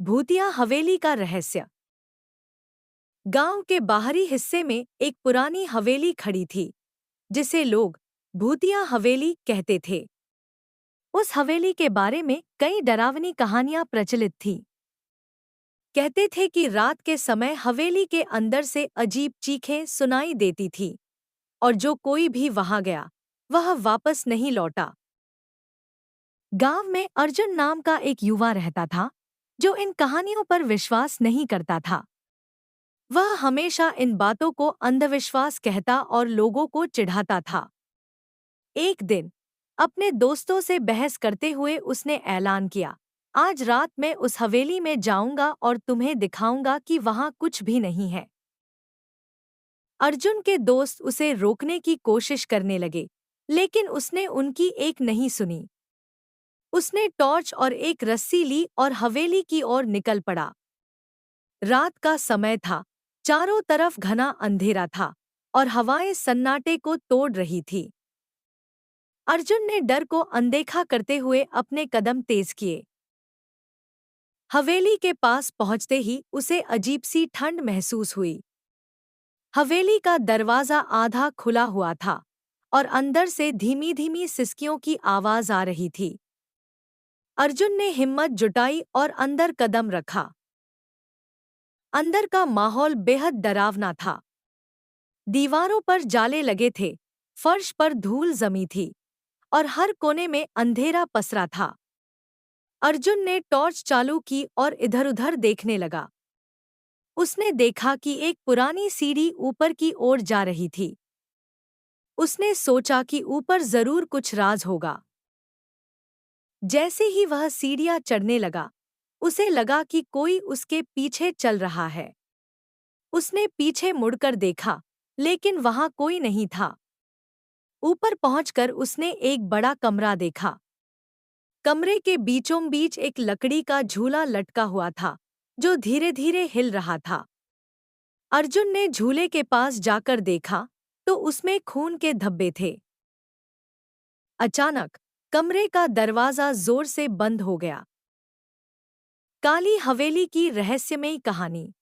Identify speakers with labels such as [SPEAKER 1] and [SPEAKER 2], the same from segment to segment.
[SPEAKER 1] भूतिया हवेली का रहस्य। गांव के बाहरी हिस्से में एक पुरानी हवेली खड़ी थी, जिसे लोग भूतिया हवेली कहते थे। उस हवेली के बारे में कई डरावनी कहानियां प्रचलित थीं। कहते थे कि रात के समय हवेली के अंदर से अजीब चीखें सुनाई देती थी, और जो कोई भी वहां गया, वह वापस नहीं लौटा। गांव में अर्जुन नाम का एक युवा रहता था, जो इन कहानियों पर विश्वास नहीं करता था। वह हमेशा इन बातों को अंधविश्वास कहता और लोगों को चिढ़ाता था। एक दिन अपने दोस्तों से बहस करते हुए उसने ऐलान किया, आज रात मैं उस हवेली में जाऊंगा और तुम्हें दिखाऊंगा कि वहां कुछ भी नहीं है। अर्जुन के दोस्त उसे रोकने की कोशिश करने लगे, लेकिन उसने उनकी एक नहीं सुनी। उसने टॉर्च और एक रस्सी ली और हवेली की ओर निकल पड़ा। रात का समय था, चारों तरफ घना अंधेरा था और हवाएं सन्नाटे को तोड़ रही थी। अर्जुन ने डर को अनदेखा करते हुए अपने कदम तेज किए। हवेली के पास पहुंचते ही उसे अजीब सी ठंड महसूस हुई। हवेली का दरवाजा आधा खुला हुआ था और अंदर से धीमी धीमी सिसकियों की आवाज आ रही थी। अर्जुन ने हिम्मत जुटाई और अंदर कदम रखा। अंदर का माहौल बेहद डरावना था। दीवारों पर जाले लगे थे, फर्श पर धूल जमी थी और हर कोने में अंधेरा पसरा था। अर्जुन ने टॉर्च चालू की और इधर-उधर देखने लगा। उसने देखा कि एक पुरानी सीढ़ी ऊपर की ओर जा रही थी। उसने सोचा कि ऊपर जरूर कुछ राज होगा। जैसे ही वह सीढ़ियां चढ़ने लगा, उसे लगा कि कोई उसके पीछे चल रहा है। उसने पीछे मुड़कर देखा, लेकिन वहां कोई नहीं था। ऊपर पहुंचकर उसने एक बड़ा कमरा देखा। कमरे के बीचों बीच एक लकड़ी का झूला लटका हुआ था, जो धीरे धीरे हिल रहा था। अर्जुन ने झूले के पास जाकर देखा, तो उसमें खून के धब्बे थे। अचानक कमरे का दरवाजा जोर से बंद हो गया। काली हवेली की रहस्यमयी कहानी।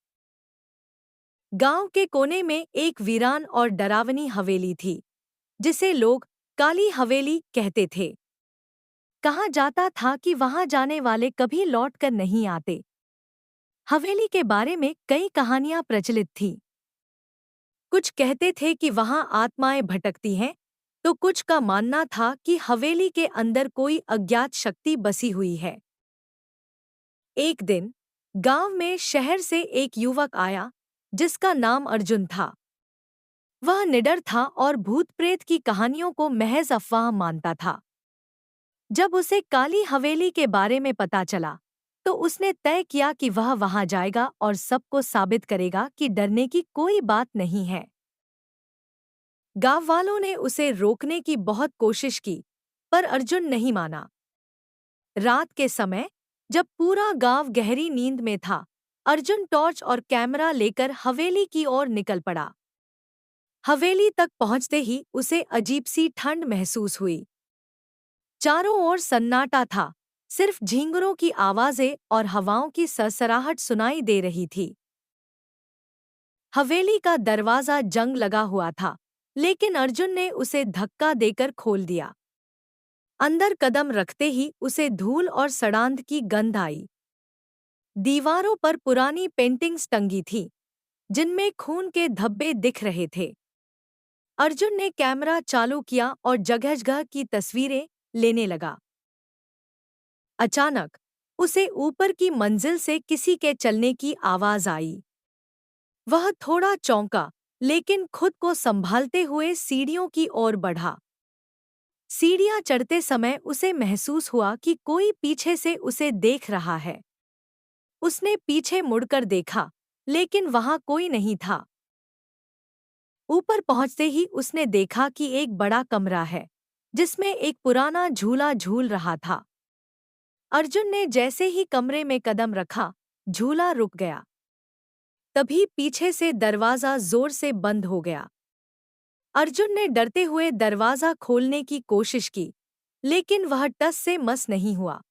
[SPEAKER 1] गांव के कोने में एक वीरान और डरावनी हवेली थी, जिसे लोग काली हवेली कहते थे। कहा जाता था कि वहां जाने वाले कभी लौटकर नहीं आते। हवेली के बारे में कई कहानियां प्रचलित थीं। कुछ कहते थे कि वहां आत्माएं भटकती हैं, तो कुछ का मानना था कि हवेली के अंदर कोई अज्ञात शक्ति बसी हुई है। एक दिन गांव में शहर से एक युवक आया, जिसका नाम अर्जुन था। वह निडर था और भूत प्रेत की कहानियों को महज अफवाह मानता था। जब उसे काली हवेली के बारे में पता चला, तो उसने तय किया कि वह वहां जाएगा और सबको साबित करेगा कि डरने की कोई बात नहीं है। गांव वालों ने उसे रोकने की बहुत कोशिश की, पर अर्जुन नहीं माना। रात के समय, जब पूरा गांव गहरी नींद में था, अर्जुन टॉर्च और कैमरा लेकर हवेली की ओर निकल पड़ा। हवेली तक पहुंचते ही उसे अजीब सी ठंड महसूस हुई। चारों ओर सन्नाटा था, सिर्फ झींगुरों की आवाजें और हवाओं की सरसराहट सुनाई दे रही थी। हवेली का दरवाजा जंग लगा हुआ था, लेकिन अर्जुन ने उसे धक्का देकर खोल दिया। अंदर कदम रखते ही उसे धूल और सड़ांध की गंध आई। दीवारों पर पुरानी पेंटिंग्स टंगी थीं, जिनमें खून के धब्बे दिख रहे थे। अर्जुन ने कैमरा चालू किया और जगह-जगह की तस्वीरें लेने लगा। अचानक उसे ऊपर की मंजिल से किसी के चलने की आवाज आई। वह थोड़ा चौंका, लेकिन खुद को संभालते हुए सीढ़ियों की ओर बढ़ा। सीढ़ियां चढ़ते समय उसे महसूस हुआ कि कोई पीछे से उसे देख रहा है। उसने पीछे मुड़कर देखा, लेकिन वहां कोई नहीं था। ऊपर पहुंचते ही उसने देखा कि एक बड़ा कमरा है, जिसमें एक पुराना झूला झूल रहा था। अर्जुन ने जैसे ही कमरे में कदम रखा, झूला रुक गया। तभी पीछे से दरवाजा जोर से बंद हो गया। अर्जुन ने डरते हुए दरवाजा खोलने की कोशिश की, लेकिन वह टस से मस नहीं हुआ।